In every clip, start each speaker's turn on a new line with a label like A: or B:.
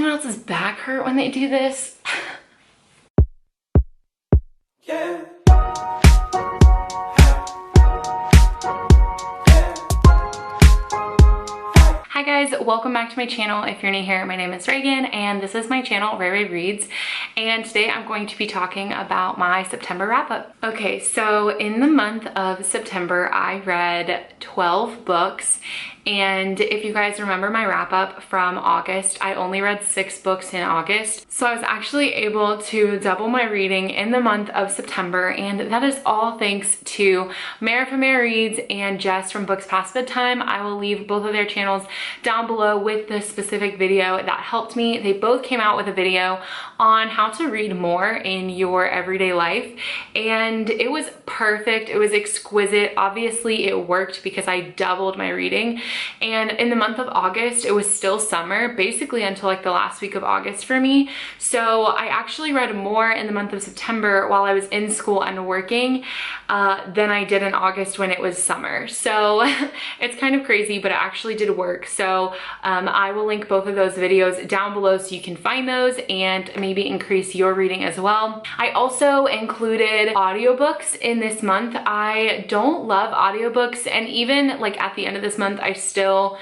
A: anyone else's back hurt when they do this?
B: Yeah.
A: Hi guys, welcome back to my channel. If you're new here, my name is Reagan and this is my channel, Ray Reads, and today I'm going to be talking about my September wrap-up. Okay, so in the month of September, I read 12 books, and if you guys remember my wrap-up from August, I only read 6 books in August. So I was actually able to double my reading in the month of September, and that is all thanks to Mara from Mara Reads and Jess from Books Past Bedtime. I will leave both of their channels down below with the specific video that helped me. They both came out with a video on how to read more in your everyday life, and it was perfect. It was exquisite. Obviously it worked because I doubled my reading, and in the month of August it was still summer basically until like the last week of August for me. So I actually read more in the month of September while I was in school and working than I did in August when it was summer. So it's kind of crazy, but it actually did work. So I will link both of those videos down below so you can find those and maybe increase your reading as well. I also included audiobooks in this month. I don't love audiobooks, and even like at the end of this month I still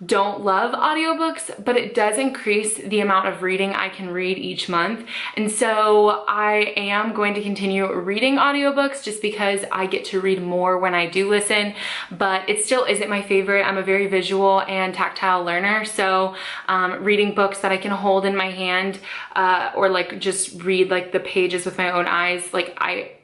A: don't love audiobooks, but it does increase the amount of reading I can read each month. And so I am going to continue reading audiobooks just because I get to read more when I do listen, but it still isn't my favorite. I'm a very visual and tactile learner, so reading books that I can hold in my hand or like just read like the pages with my own eyes, like I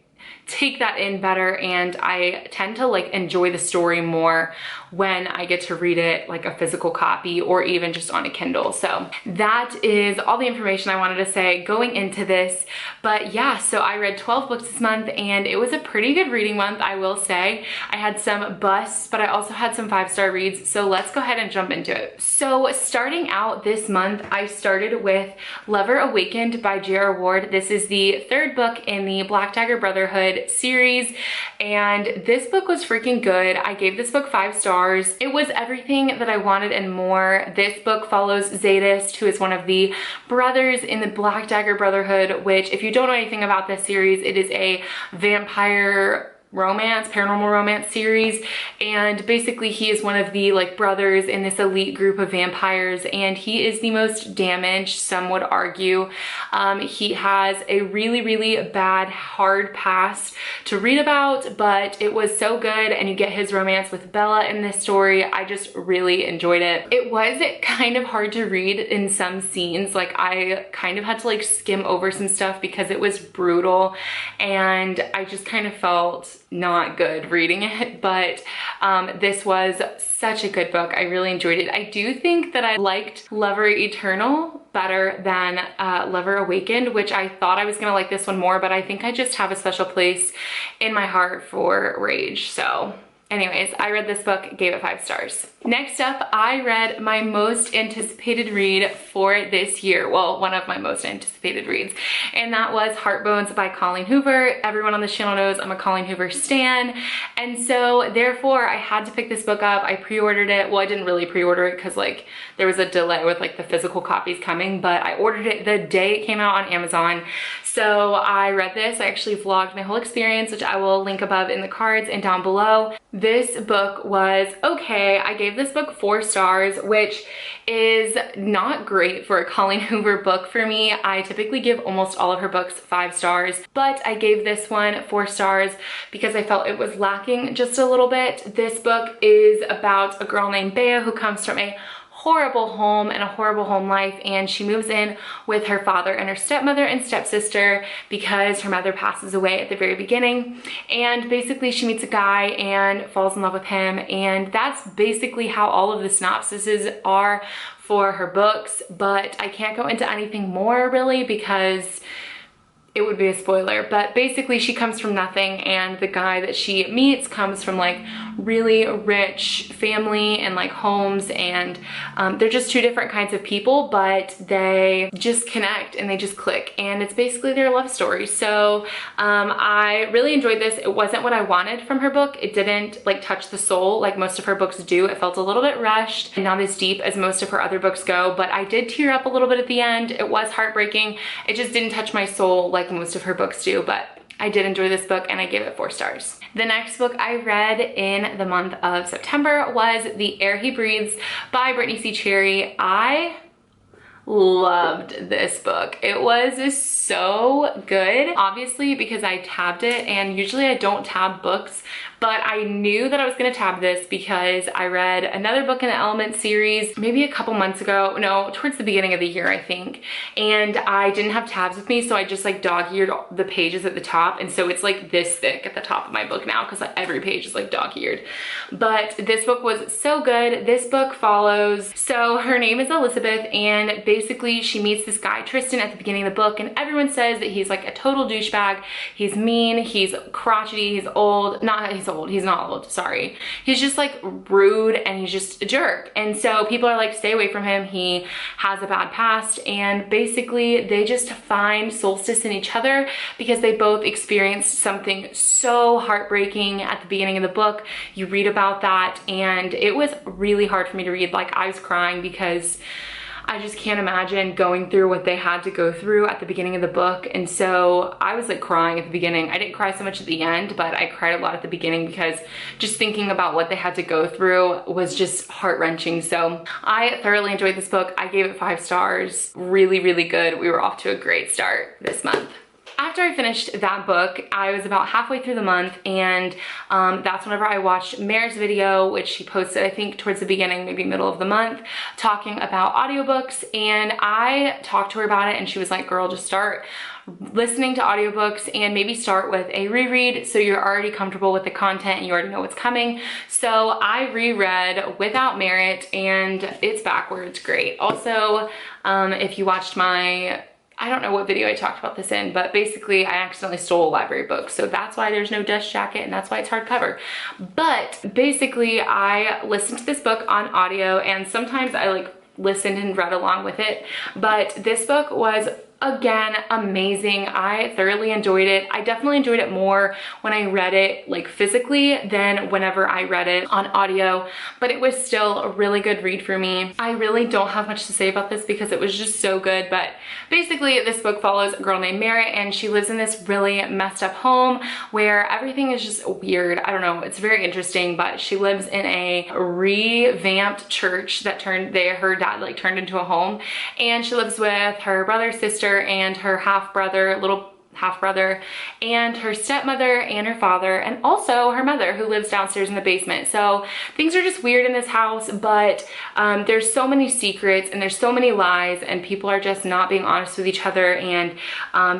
A: take that in better, and I tend to like enjoy the story more when I get to read it like a physical copy or even just on a Kindle. So that is all the information I wanted to say going into this. But yeah, so I read 12 books this month and it was a pretty good reading month, I will say. I had some busts, but I also had some 5-star reads. So let's go ahead and jump into it. So starting out this month, I started with Lover Awakened by J.R. Ward. This is the 3rd book in the Black Dagger Brotherhood series, and this book was freaking good. I gave this book 5 stars. It was everything that I wanted and more. This book follows Zadist, who is one of the brothers in the Black Dagger Brotherhood, which, if you don't know anything about this series, it is a vampire romance, paranormal romance series, and basically he is one of the like brothers in this elite group of vampires, and he is the most damaged, some would argue. He has a really bad hard past to read about, but it was so good, and you get his romance with Bella in this story. I just really enjoyed it. It was kind of hard to read in some scenes, like I kind of had to like skim over some stuff because it was brutal, and I just kind of felt not good reading it, but this was such a good book. I really enjoyed it. I do think that I liked Lover Eternal better than Lover Awakened, which I thought I was gonna like this one more, but I think I just have a special place in my heart for Rage. So anyways, I read this book, gave it 5 stars. Next up, I read my most anticipated read for this year. Well, one of my most anticipated reads, and that was Heartbones by Colleen Hoover. Everyone on this channel knows I'm a Colleen Hoover stan, and so therefore I had to pick this book up. I pre-ordered it. Well, I didn't really pre-order it because like there was a delay with like the physical copies coming, but I ordered it the day it came out on Amazon. So I read this. I actually vlogged my whole experience, which I will link above in the cards and down below. This book was okay. I gave this book 4 stars, which is not great for a Colleen Hoover book for me. I typically give almost all of her books 5 stars, but I gave this one 4 stars because I felt it was lacking just a little bit. This book is about a girl named Bea who comes from a horrible home and a horrible home life, and she moves in with her father and her stepmother and stepsister because her mother passes away at the very beginning, and basically she meets a guy and falls in love with him, and that's basically how all of the synopsises are for her books. But I can't go into anything more really because it would be a spoiler, but basically she comes from nothing, and the guy that she meets comes from like really rich family and like homes, and they're just two different kinds of people, but they just connect and they just click, and it's basically their love story. So I really enjoyed this. It wasn't what I wanted from her book. It didn't like touch the soul like most of her books do. It felt a little bit rushed and not as deep as most of her other books go, but I did tear up a little bit at the end. It was heartbreaking. It just didn't touch my soul like most of her books do, but I did enjoy this book and I gave it 4 stars. The next book I read in the month of September was The Air He Breathes by Brittany C. Cherry. I loved this book. It was so good, obviously because I tabbed it, and usually I don't tab books, but I knew that I was gonna tab this because I read another book in the Element series maybe a couple months ago, no, towards the beginning of the year I think, and I didn't have tabs with me, so I just like dog-eared the pages at the top, and so it's like this thick at the top of my book now because like every page is like dog-eared. But this book was so good. This book follows, so her name is Elizabeth, and basically she meets this guy Tristan at the beginning of the book, and everyone says that he's like a total douchebag. He's mean, he's crotchety, he's old, he's not old, sorry. He's just like rude and he's just a jerk. And so people are like, stay away from him. He has a bad past. And basically they just find solstice in each other because they both experienced something so heartbreaking at the beginning of the book. You read about that and it was really hard for me to read. Like I was crying because I just can't imagine going through what they had to go through at the beginning of the book. And so I was like crying at the beginning. I didn't cry so much at the end, but I cried a lot at the beginning because just thinking about what they had to go through was just heart-wrenching. So I thoroughly enjoyed this book. I gave it 5 stars. Really, really good. We were off to a great start this month. After I finished that book, I was about halfway through the month, and that's whenever I watched Mare's video, which she posted, I think, towards the beginning, maybe middle of the month, talking about audiobooks, and I talked to her about it, and she was like, girl, just start listening to audiobooks and maybe start with a reread so you're already comfortable with the content and you already know what's coming. So I reread Without Merit, and it's backwards great. Also, if you watched my, I don't know what video I talked about this in, but basically I accidentally stole a library book. So that's why there's no dust jacket and that's why it's hardcover. But basically I listened to this book on audio, and sometimes I like listened and read along with it. But this book was again amazing. I thoroughly enjoyed it. I definitely enjoyed it more when I read it like physically than whenever I read it on audio, but it was still a really good read for me. I really don't have much to say about this because it was just so good, but basically this book follows a girl named Merritt, and she lives in this really messed up home where everything is just weird. I don't know, it's very interesting, but she lives in a revamped church that her dad like turned into a home, and she lives with her brother, sister, and her little half-brother, and her stepmother and her father, and also her mother, who lives downstairs in the basement. So things are just weird in this house, but there's so many secrets and there's so many lies, and people are just not being honest with each other, and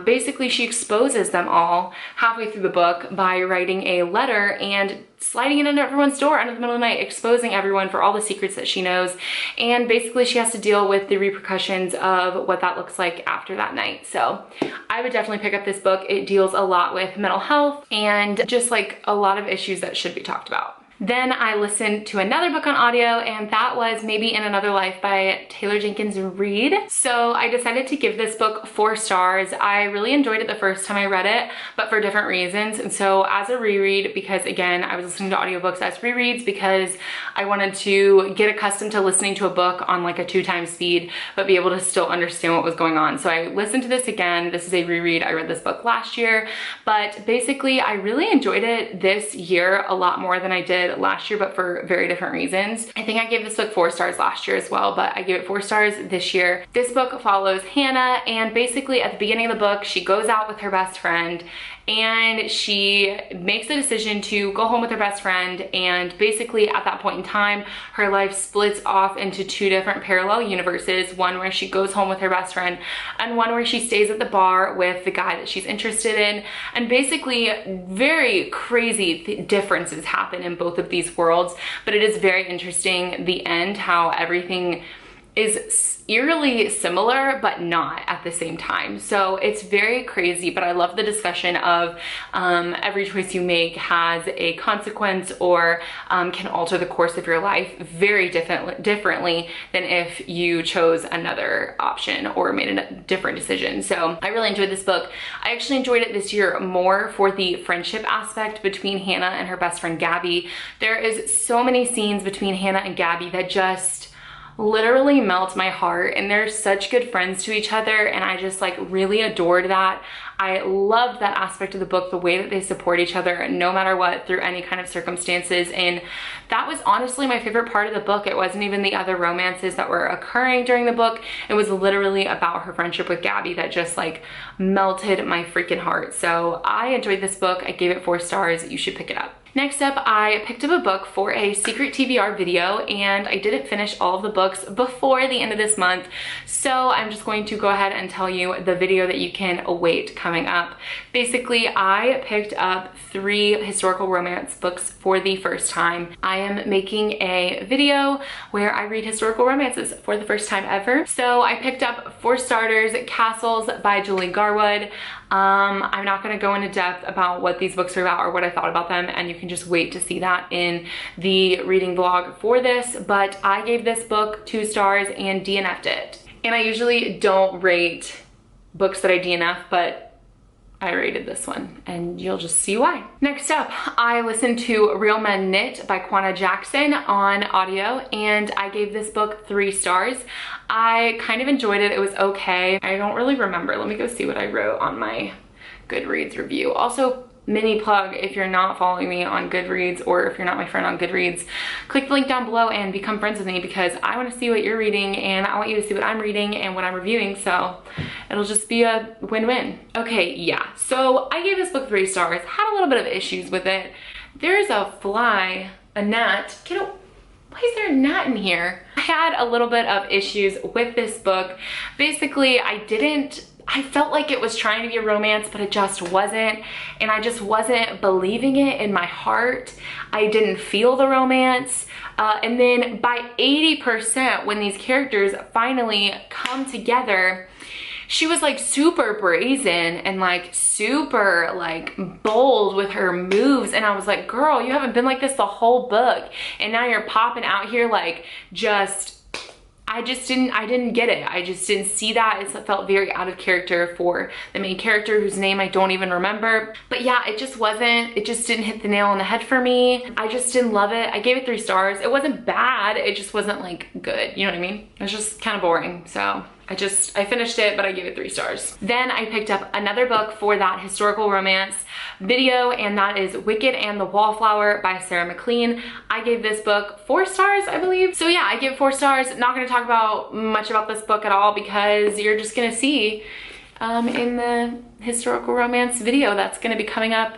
A: basically she exposes them all halfway through the book by writing a letter and sliding it into everyone's door under the middle of the night, exposing everyone for all the secrets that she knows. And basically she has to deal with the repercussions of what that looks like after that night. So I would definitely pick up this book. It deals a lot with mental health and just like a lot of issues that should be talked about. Then I listened to another book on audio, and that was Maybe in Another Life by Taylor Jenkins Reid. So I decided to give this book 4 stars. I really enjoyed it the first time I read it, but for different reasons. And so as a reread, because again, I was listening to audiobooks as rereads because I wanted to get accustomed to listening to a book on like a 2x speed, but be able to still understand what was going on. So I listened to this again. This is a reread. I read this book last year, but basically I really enjoyed it this year a lot more than I did last year, but for very different reasons. I think I gave this book 4 stars last year as well, but I gave it 4 stars this year. This book follows Hannah, and basically at the beginning of the book, she goes out with her best friend and she makes the decision to go home with her best friend, and basically at that point in time her life splits off into 2 different parallel universes, one where she goes home with her best friend and one where she stays at the bar with the guy that she's interested in. And basically very crazy differences happen in both of these worlds, but it is very interesting the end, how everything is eerily similar, but not at the same time. So it's very crazy, but I love the discussion of every choice you make has a consequence or can alter the course of your life very differently than if you chose another option or made a different decision. So I really enjoyed this book. I actually enjoyed it this year more for the friendship aspect between Hannah and her best friend Gabby. There is so many scenes between Hannah and Gabby that just literally melt my heart, and they're such good friends to each other, and I just like really adored that. I loved that aspect of the book, the way that they support each other no matter what through any kind of circumstances, and that was honestly my favorite part of the book. It wasn't even the other romances that were occurring during the book. It was literally about her friendship with Gabby that just like melted my freaking heart. So I enjoyed this book. I gave it 4 stars. You should pick it up. Next up, I picked up a book for a secret TBR video, and I didn't finish all of the books before the end of this month, so I'm just going to go ahead and tell you the video that you can await coming up. Basically, I picked up 3 historical romance books for the first time. I am making a video where I read historical romances for the first time ever. So I picked up, for starters, Castles by Julie Garwood. I'm not going to go into depth about what these books are about or what I thought about them, and you can just wait to see that in the reading vlog for this, but I gave this book 2 stars and DNF'd it. And I usually don't rate books that I DNF, but I rated this one, and you'll just see why. Next up, I listened to Real Men Knit by Kwana Jackson on audio, and I gave this book 3 stars. I kind of enjoyed it. It was okay. I don't really remember. Let me go see what I wrote on my Goodreads review. Also, mini plug, if you're not following me on Goodreads or if you're not my friend on Goodreads, click the link down below and become friends with me, because I want to see what you're reading and I want you to see what I'm reading and what I'm reviewing, so it'll just be a win-win. Okay, yeah, so I gave this book 3 stars. Had a little bit of issues with it. There's a fly, a gnat. Why is there a gnat in here? I had a little bit of issues with this book. Basically, I felt like it was trying to be a romance, but it just wasn't, and I just wasn't believing it in my heart. I didn't feel the romance, and then by 80%, when these characters finally come together, she was like super brazen and like super like bold with her moves, and I was like, girl, you haven't been like this the whole book, and now you're popping out here like I didn't get it. I just didn't see that. It felt very out of character for the main character, whose name I don't even remember. But yeah, it just didn't hit the nail on the head for me. I just didn't love it. I gave it 3 stars. It wasn't bad. It just wasn't like good. You know what I mean? It was just kind of boring. So I finished it, but I gave it 3 stars. Then I picked up another book for that historical romance video, and that is Wicked and the Wallflower by Sarah McLean. I gave this book 4 stars, I believe. So yeah, I give 4 stars. Not gonna talk about much about this book at all, because you're just gonna see in the historical romance video that's gonna be coming up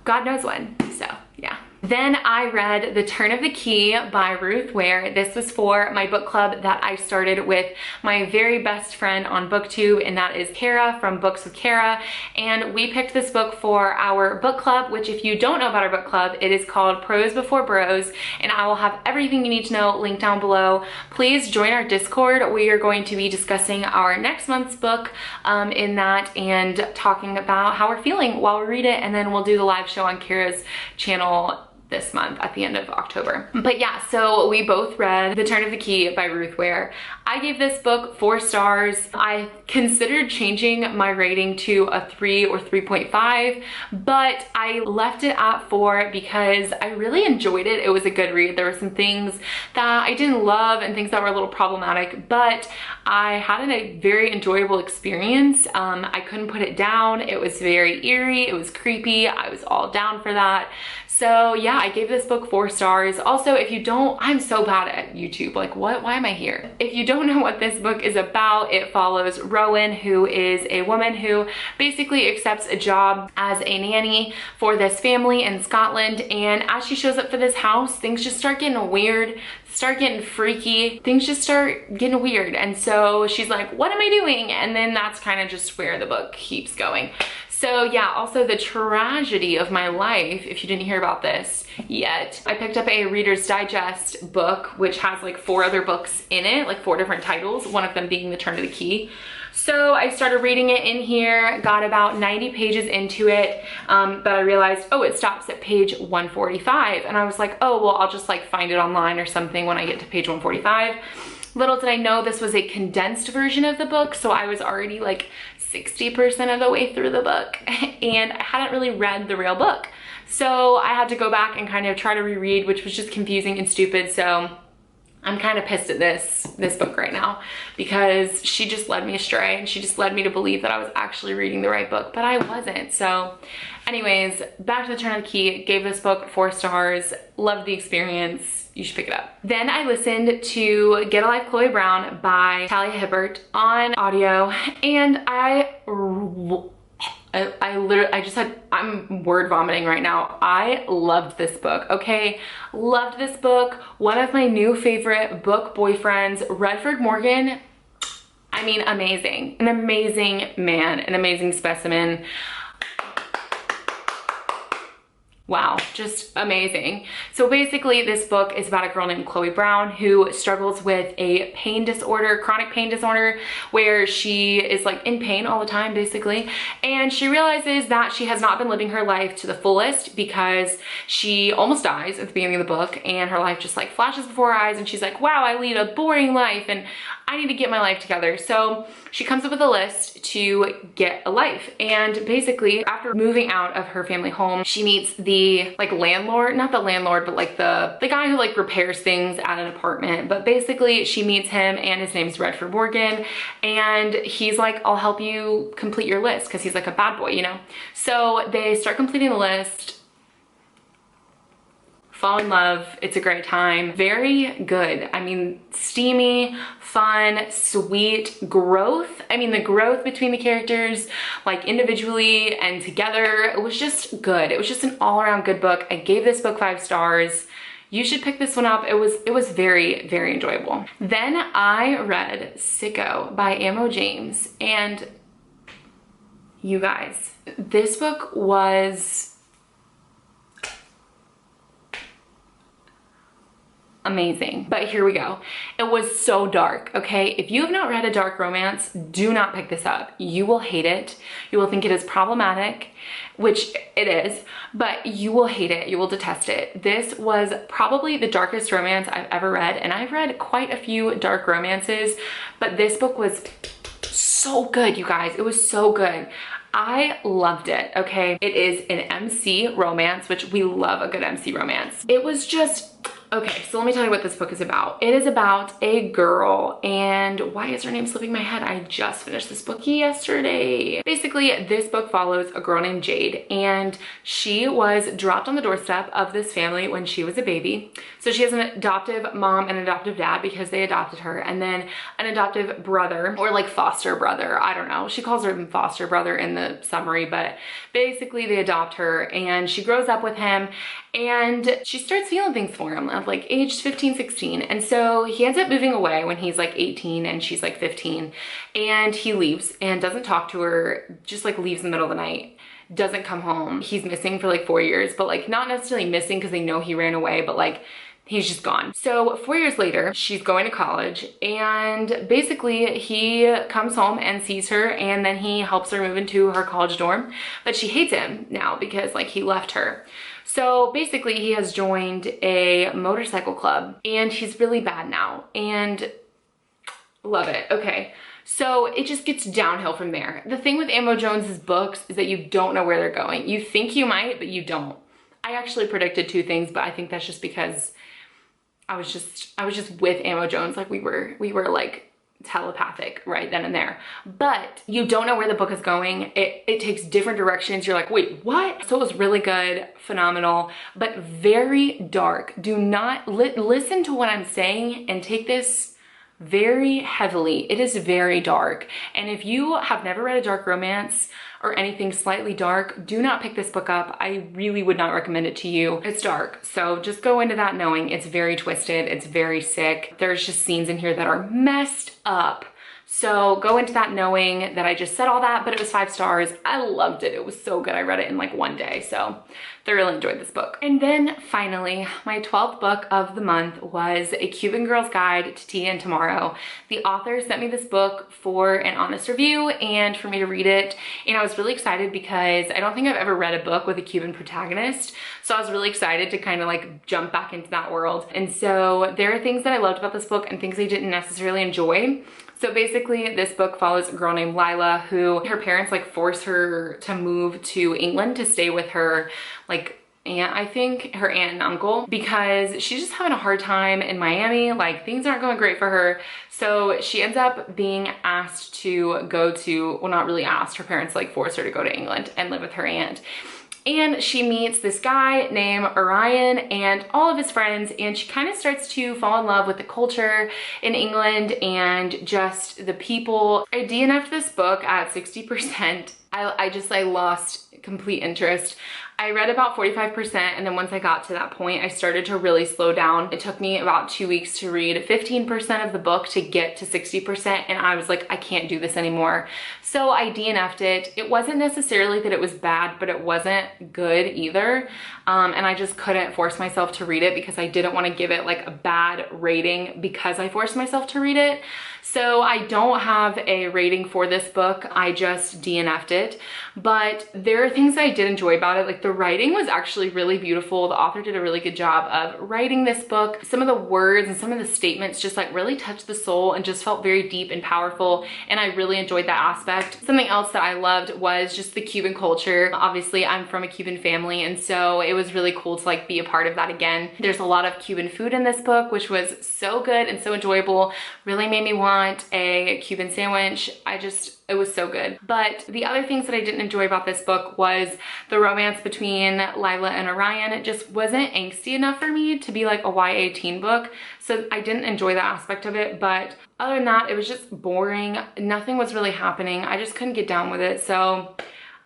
A: God knows when, so yeah. Then I read The Turn of the Key by Ruth Ware. This was for my book club that I started with my very best friend on BookTube, and that is Kara from Books with Kara. And we picked this book for our book club, which if you don't know about our book club, it is called Prose Before Bros, and I will have everything you need to know linked down below. Please join our Discord. We are going to be discussing our next month's book in that, and talking about how we're feeling while we read it, and then we'll do the live show on Kara's channel this month at the end of October. But yeah, so we both read The Turn of the Key by Ruth Ware. I gave this book 4 stars. I considered changing my rating to a 3 or 3.5, but I left it at 4 because I really enjoyed it. It was a good read. There were some things that I didn't love and things that were a little problematic, but I had a very enjoyable experience. I couldn't put it down. It was very eerie. It was creepy. I was all down for that. So yeah, I gave this book 4 stars. Also, if you don't, I'm so bad at YouTube. Like why am I here? If you don't know what this book is about, it follows Rowan, who is a woman who basically accepts a job as a nanny for this family in Scotland. And as she shows up for this house, things just start getting weird. start getting freaky. Things just start getting weird. And so she's like, what am I doing? And then that's kind of just where the book keeps going. So yeah, also the tragedy of my life, if you didn't hear about this yet, I picked up a Reader's Digest book, which has like 4 other books in it, like 4 different titles, one of them being The Turn of the Key. So I started reading it in here, got about 90 pages into it, but I realized, oh, it stops at page 145. And I was like, oh, well, I'll just like find it online or something when I get to page 145. Little did I know this was a condensed version of the book, so I was already like 60% of the way through the book, and I hadn't really read the real book. So I had to go back and kind of try to reread, which was just confusing and stupid. So I'm kind of pissed at this book right now, because she just led me astray, and she just led me to believe that I was actually reading the right book, but I wasn't. So anyways, back to The Turn of the Key. Gave this book 4 stars. Loved the experience. You should pick it up. Then I listened to Get a Life, Chloe Brown by Talia Hibbert on audio, and I'm word vomiting right now. I loved this book, okay? Loved this book. One of my new favorite book boyfriends, Redford Morgan. I mean, amazing. An amazing man, an amazing specimen. Wow, just amazing. So basically this book is about a girl named Chloe Brown who struggles with a pain disorder, chronic pain disorder, where she is like in pain all the time basically. And she realizes that she has not been living her life to the fullest, because she almost dies at the beginning of the book, and her life just like flashes before her eyes, and she's like, wow, I lead a boring life and I need to get my life together. So she comes up with a list to get a life. And basically after moving out of her family home, she meets the like landlord, not the landlord, but like the guy who like repairs things at an apartment. But basically she meets him, and his name's Redford Morgan, and he's like, I'll help you complete your list, because he's like a bad boy, you know? So they start completing the list, fall in love. It's a great time. Very good. I mean, steamy, fun, sweet growth. I mean, the growth between the characters, like individually and together, it was just good. It was just an all-around good book. I gave this book 5 stars. You should pick this one up. It was very, very enjoyable. Then I read Sicko by Amo James, and you guys, this book was amazing. But here we go. It was so dark, okay? If you have not read a dark romance, do not pick this up. You will hate it. You will think it is problematic, which it is, but you will hate it. You will detest it. This was probably the darkest romance I've ever read, and I've read quite a few dark romances, but this book was so good, you guys. It was so good. I loved it, okay? It is an MC romance, which we love a good MC romance. It was just, okay, so let me tell you what this book is about. It is about a girl, and why is her name slipping my head? I just finished this book yesterday. Basically, this book follows a girl named Jade, and she was dropped on the doorstep of this family when she was a baby. So she has an adoptive mom and adoptive dad because they adopted her, and then an adoptive brother, or like foster brother, I don't know. She calls him foster brother in the summary, but basically they adopt her, and she grows up with him, and she starts feeling things for him at like age 15, 16. And so he ends up moving away when he's like 18 and she's like 15, and he leaves and doesn't talk to her, just like leaves in the middle of the night, doesn't come home. He's missing for like 4 years, but like not necessarily missing because they know he ran away, but like he's just gone. So 4 years later, she's going to college, and basically he comes home and sees her, and then he helps her move into her college dorm, but she hates him now because like he left her. So basically he has joined a motorcycle club, and he's really bad now, and love it. Okay. So it just gets downhill from there. The thing with Amo Jones's books is that you don't know where they're going. You think you might, but you don't. I actually predicted 2 things, but I think that's just because I was just with Amo Jones. Like we were like telepathic right then and there, but you don't know where the book is going. It takes different directions. You're like, wait, what? So it was really good, phenomenal, but very dark. Do not listen to what I'm saying and take this very heavily. It is very dark. And if you have never read a dark romance, or anything slightly dark, do not pick this book up. I really would not recommend it to you. It's dark, so just go into that knowing it's very twisted, it's very sick. There's just scenes in here that are messed up. So go into that knowing that I just said all that, but it was 5 stars. I loved it. It was so good. I read it in like one day. So thoroughly enjoyed this book. And then finally, my 12th book of the month was A Cuban Girl's Guide to Tea and Tomorrow. The author sent me this book for an honest review and for me to read it. And I was really excited because I don't think I've ever read a book with a Cuban protagonist. So I was really excited to kind of like jump back into that world. And so there are things that I loved about this book and things I didn't necessarily enjoy. So basically this book follows a girl named Lila who her parents like force her to move to England to stay with her like aunt, I think, her aunt and uncle, because she's just having a hard time in Miami. Like things aren't going great for her. So she ends up being asked to go to, well, not really asked, her parents like force her to go to England and live with her aunt. And she meets this guy named Orion and all of his friends, and she kind of starts to fall in love with the culture in England and just the people. I DNF'd this book at 60%. I lost complete interest. I read about 45%, and then once I got to that point, I started to really slow down. It took me about 2 weeks to read 15% of the book to get to 60%, and I was like, I can't do this anymore. So I DNF'd it. It wasn't necessarily that it was bad, but it wasn't good either. And I just couldn't force myself to read it because I didn't want to give it like a bad rating because I forced myself to read it. So I don't have a rating for this book. I just DNF'd it. But there are things that I did enjoy about it. Like the writing was actually really beautiful. The author did a really good job of writing this book. Some of the words and some of the statements just like really touched the soul and just felt very deep and powerful. And I really enjoyed that aspect. Something else that I loved was just the Cuban culture. Obviously, I'm from a Cuban family, and so it was really cool to like be a part of that again. There's a lot of Cuban food in this book, which was so good and so enjoyable. Really made me want a Cuban sandwich. It was so good. But the other things that I didn't enjoy about this book was the romance between Lila and Orion. It just wasn't angsty enough for me to be like a YA teen book. So I didn't enjoy that aspect of it. But other than that, it was just boring. Nothing was really happening. I just couldn't get down with it. So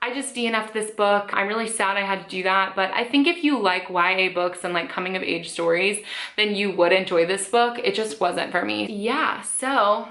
A: I just DNF'd this book. I'm really sad I had to do that, but I think if you like YA books and like coming of age stories, then you would enjoy this book. It just wasn't for me. Yeah, so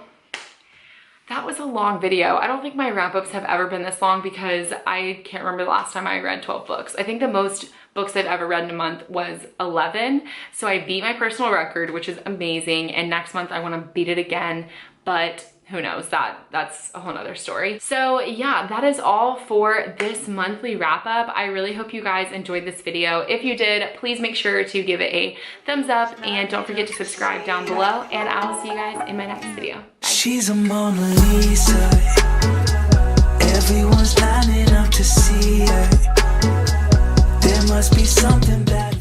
A: that was a long video. I don't think my wrap-ups have ever been this long because I can't remember the last time I read 12 books. I think the most books I've ever read in a month was 11. So I beat my personal record, which is amazing. And next month I want to beat it again, but who knows, that's a whole nother story. So yeah, that is all for this monthly wrap up. I really hope you guys enjoyed this video. If you did, please make sure to give it a thumbs up and don't forget to subscribe down below, and I will see you guys in my next video. Bye.
B: She's a Mona Lisa. Everyone's lining up to see her. There must be something bad.